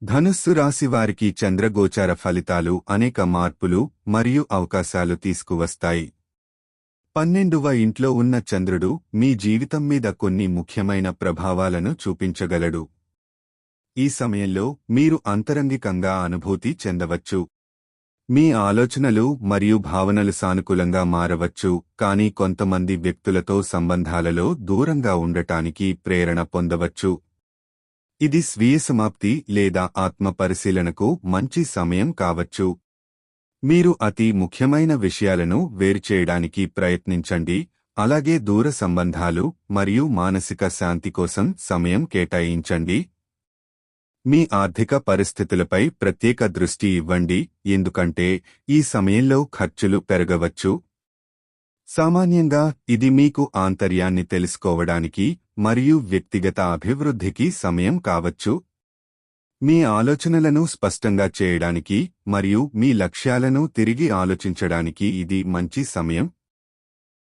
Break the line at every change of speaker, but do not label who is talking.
ధనుస్సు రాశి వారికి చంద్రగోచార ఫలితాలు అనేక మార్పులు మరియు అవకాశాలు తీసుకువస్తాయి. 12వ ఇంట్లో ఉన్న చంద్రుడు మీ జీవితం మీద కొన్ని ముఖ్యమైన ప్రభావాలను చూపించగలడు. ఈ సమయంలో మీరు అంతరంగికంగా అనుభూతి చెందవచ్చు. మీ ఆలోచనలు మరియు భావనలు సానుకూలంగా మారవచ్చు, కానీ కొంతమంది వ్యక్తులతో సంబంధాలలో దూరంగా ఉండటానికి ప్రేరణ పొందవచ్చు. ఇది స్వీయ సమాప్తి లేదా ఆత్మ పరిశీలనకు మంచి సమయం కావచ్చు. మీరు అతి ముఖ్యమైన విషయాలను వేరుచేయడానికి ప్రయత్నించండి, అలాగే దూర సంబంధాలు మరియు మానసిక శాంతి కోసం సమయం కేటాయించండి. మీ ఆర్థిక పరిస్థితులపై ప్రత్యేక దృష్టి ఇవ్వండి, ఎందుకంటే ఈ సమయంలో ఖర్చులు పెరగవచ్చు. సామాన్యంగా ఇది మీకు ఆంతర్యాన్ని తెలుసుకోవడానికి మరియు వ్యక్తిగత అభివృద్ధికి సమయం కావచ్చు. మీ ఆలోచనలను స్పష్టంగా చేయడానికి మరియు మీ లక్ష్యాలను తిరిగి ఆలోచించడానికి ఇది మంచి సమయం.